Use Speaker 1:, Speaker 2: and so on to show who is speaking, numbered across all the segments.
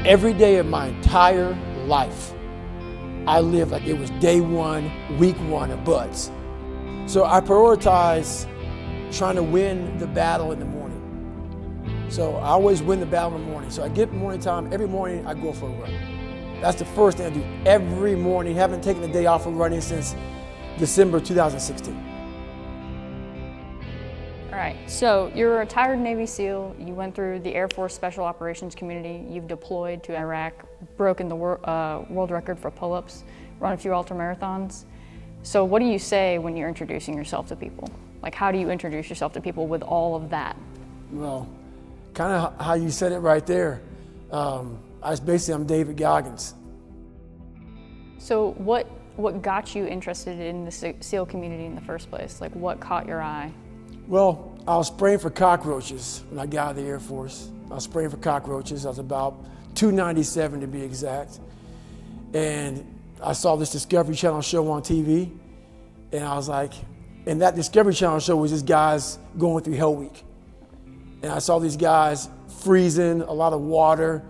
Speaker 1: Every day of my entire life, I lived like it was day one, week one of buds. So I prioritize trying to win the battle in the morning. So I always win the battle in the morning. So I get morning time, every morning I go for a run. That's the first thing I do every morning. Haven't taken a day off of running since December 2016.
Speaker 2: All right, so you're a retired Navy SEAL. You went through the Air Force Special Operations Community. You've deployed to Iraq, broken the world record for pull-ups, run a few ultramarathons. So what do you say when you're introducing yourself to people? Like, how do you introduce yourself to people with all of that?
Speaker 1: Well, kind of how you said it right there. I'm David Goggins.
Speaker 2: So what got you interested in the SEAL community in the first place? Like, what caught your eye?
Speaker 1: Well, I was spraying for cockroaches when I got out of the Air Force. I was spraying for cockroaches. I was about 297 to be exact. And I saw this Discovery Channel show on TV. And I was like, and that Discovery Channel show was just guys going through Hell Week. And I saw these guys freezing, a lot of water.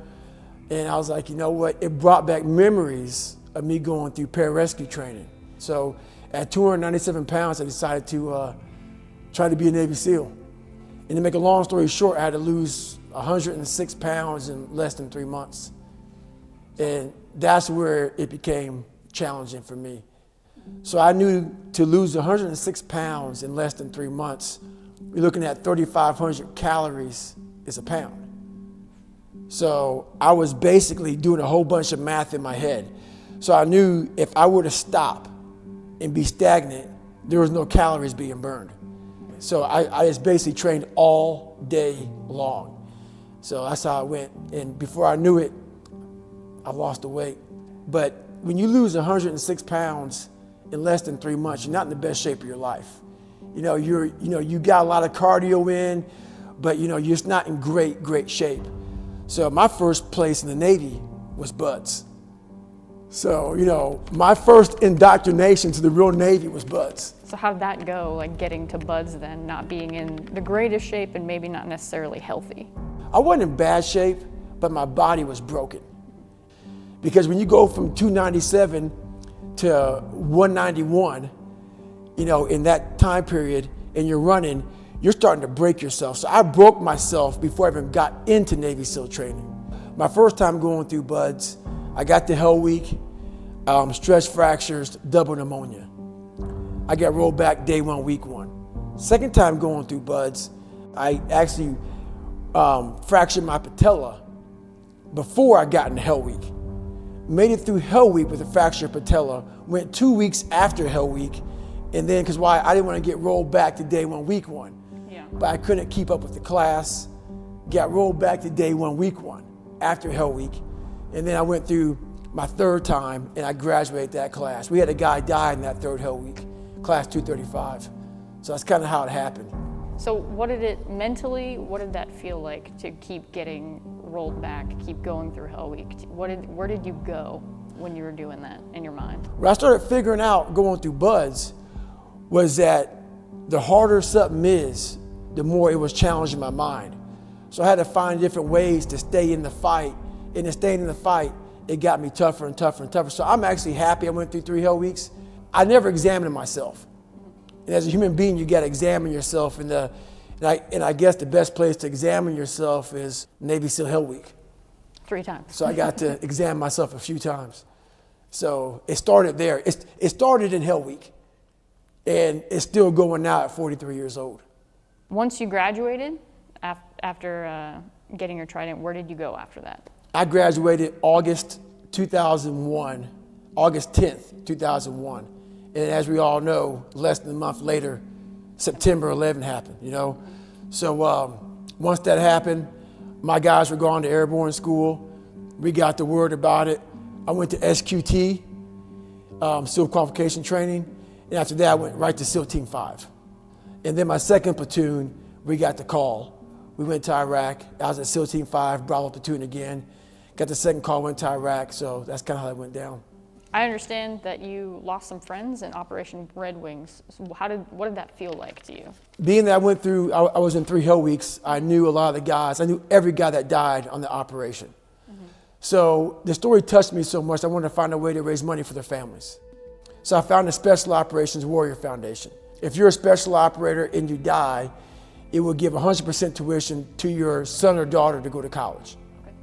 Speaker 1: And I was like, you know what? It brought back memories of me going through pararescue training. So at 297 pounds, I decided to try to be a Navy SEAL. And to make a long story short, I had to lose 106 pounds in less than 3 months. And that's where it became challenging for me. So I knew to lose 106 pounds in less than 3 months, we're looking at 3,500 calories is a pound. So I was basically doing a whole bunch of math in my head. So I knew if I were to stop and be stagnant, there was no calories being burned. So I just basically trained all day long. So that's how I went. And before I knew it, I lost the weight. But when you lose 106 pounds in less than 3 months, you're not in the best shape of your life. You got a lot of cardio in, but you're just not in great shape. So my first place in the Navy was buds. So, my first indoctrination to the real Navy was buds.
Speaker 2: So how did that go, like getting to buds then, not being in the greatest shape and maybe not necessarily healthy?
Speaker 1: I wasn't in bad shape, but my body was broken. Because when you go from 297 to 191, in that time period, and you're running, you're starting to break yourself. So I broke myself before I even got into Navy SEAL training. My first time going through buds, I got to Hell Week, stress fractures, double pneumonia. I got rolled back day one, week one. Second time going through buds, I actually fractured my patella before I got into Hell Week. Made it through Hell Week with a fractured patella, went 2 weeks after Hell Week, and then, I didn't want to get rolled back to day one, week one.
Speaker 2: Yeah.
Speaker 1: But I couldn't keep up with the class, got rolled back to day one, week one, after Hell Week. And then I went through my third time and I graduated that class. We had a guy die in that third Hell Week, class 235. So that's kind of how it happened.
Speaker 2: So what did that feel like to keep getting rolled back, keep going through Hell Week? Where did you go when you were doing that in your mind?
Speaker 1: What I started figuring out going through buds was that the harder something is, the more it was challenging my mind. So I had to find different ways to stay in the fight. And in staying in the fight, it got me tougher and tougher and tougher. So I'm actually happy I went through 3 Hell Weeks. I never examined myself. And as a human being, you got to examine yourself. And I guess the best place to examine yourself is Navy SEAL Hell Week.
Speaker 2: 3 times.
Speaker 1: So I got to examine myself a few times. So it started there. It started in Hell Week. And it's still going now at 43 years old. Once
Speaker 2: you graduated, after getting your trident, where did you go after that?
Speaker 1: I graduated August 2001, August 10th, 2001. And as we all know, less than a month later, September 11 happened, So once that happened, my guys were going to airborne school. We got the word about it. I went to SQT, SEAL qualification training. And after that, I went right to SEAL Team 5. And then my second platoon, we got the call. We went to Iraq. I was at SEAL Team 5, Bravo platoon again. Got the second call, went to Iraq. So that's kind of how that went down.
Speaker 2: I understand that you lost some friends in Operation Red Wings. So what did that feel like to you?
Speaker 1: Being that I was in 3 Hell Weeks, I knew a lot of the guys. I knew every guy that died on the operation. Mm-hmm. So the story touched me so much, I wanted to find a way to raise money for their families. So I found the Special Operations Warrior Foundation. If you're a special operator and you die, it will give 100% tuition to your son or daughter to go to college. Okay.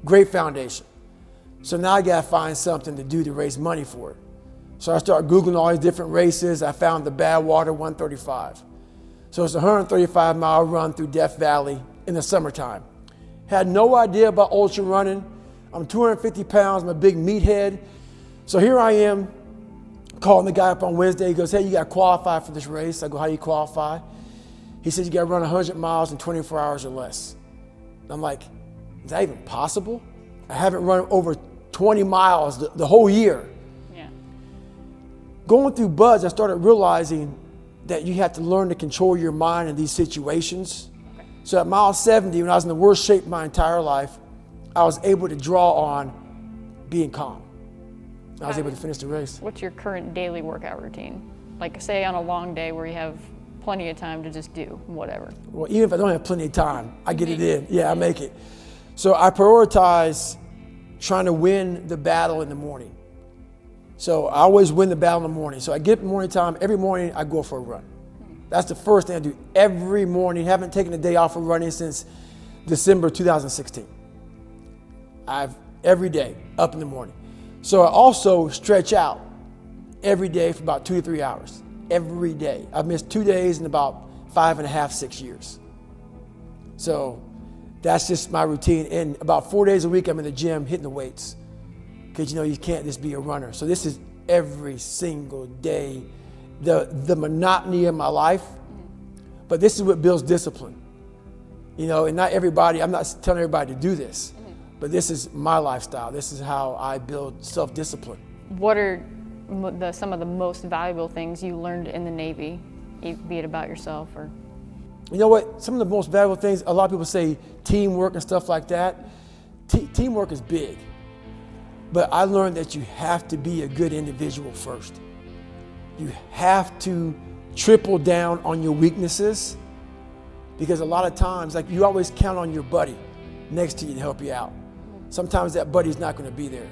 Speaker 1: Great foundation. So now I gotta find something to do to raise money for it. So I started Googling all these different races. I found the Badwater 135. So it's a 135-mile run through Death Valley in the summertime. Had no idea about ultra running. I'm 250 pounds, I'm a big meathead. So here I am, calling the guy up on Wednesday. He goes, hey, you got to qualify for this race. I go, how do you qualify? He says, you got to run 100 miles in 24 hours or less. I'm like, is that even possible? I haven't run over 20 miles the whole year.
Speaker 2: Yeah.
Speaker 1: Going through BUD/S, I started realizing that you have to learn to control your mind in these situations. Okay. So at mile 70, when I was in the worst shape of my entire life, I was able to draw on being calm. I was able to finish the race.
Speaker 2: What's your current daily workout routine? Like say on a long day where you have plenty of time to just do whatever.
Speaker 1: Well, even if I don't have plenty of time, I get it in. Yeah, I make it. So I prioritize trying to win the battle in the morning. So I always win the battle in the morning. So I get up in the morning time, every morning I go for a run. That's the first thing I do every morning. Haven't taken a day off of running since December 2016. Every day, up in the morning. So I also stretch out every day for about 2 to 3 hours. Every day. I've missed 2 days in about 5.5, 6 years. So that's just my routine. And about 4 days a week, I'm in the gym hitting the weights. Because you know, you can't just be a runner. So this is every single day, the monotony of my life. But this is what builds discipline. You know, and not everybody, I'm not telling everybody to do this. But this is my lifestyle. This is how I build self-discipline.
Speaker 2: What are some of the most valuable things you learned in the Navy, be it about yourself or?
Speaker 1: You know what? Some of the most valuable things, a lot of people say teamwork and stuff like that. Teamwork is big. But I learned that you have to be a good individual first. You have to triple down on your weaknesses, because a lot of times, like, you always count on your buddy next to you to help you out. Sometimes that buddy's not going to be there.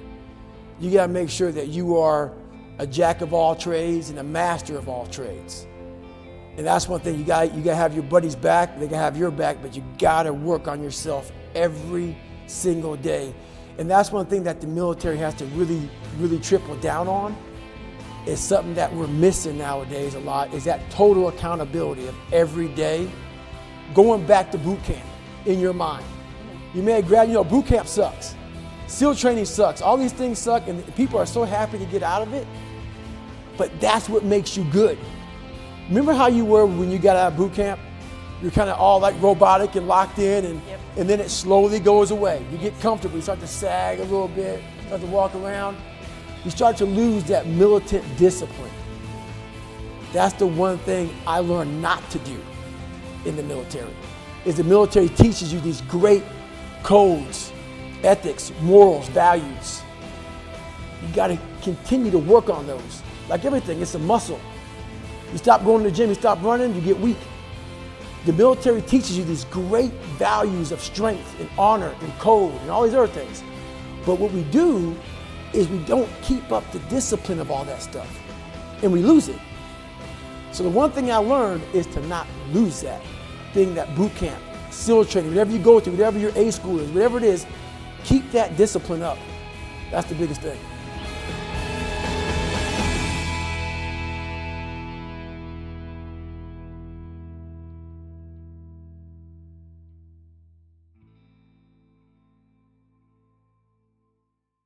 Speaker 1: You got to make sure that you are a jack of all trades and a master of all trades. And that's one thing, you got to have your buddy's back, they got to have your back, but you got to work on yourself every single day. And that's one thing that the military has to really, really triple down on. It's something that we're missing nowadays a lot, is that total accountability of every day going back to boot camp in your mind. You may have grabbed, you know, boot camp sucks. SEAL training sucks. All these things suck, and people are so happy to get out of it. But that's what makes you good. Remember how you were when you got out of boot camp? You're kind of all like robotic and locked in, and then it slowly goes away. You get comfortable, you start to sag a little bit, start to walk around. You start to lose that militant discipline. That's the one thing I learned not to do in the military, is the military teaches you these great codes, ethics, morals, values. You got to continue to work on those. Like everything, it's a muscle. You stop going to the gym, you stop running, you get weak. The military teaches you these great values of strength and honor and code and all these other things. But what we do is we don't keep up the discipline of all that stuff, and we lose it. So the one thing I learned is to not lose that thing, that boot camp, SEAL training, whatever you go to, whatever your A school is, whatever it is, keep that discipline up. That's the biggest thing.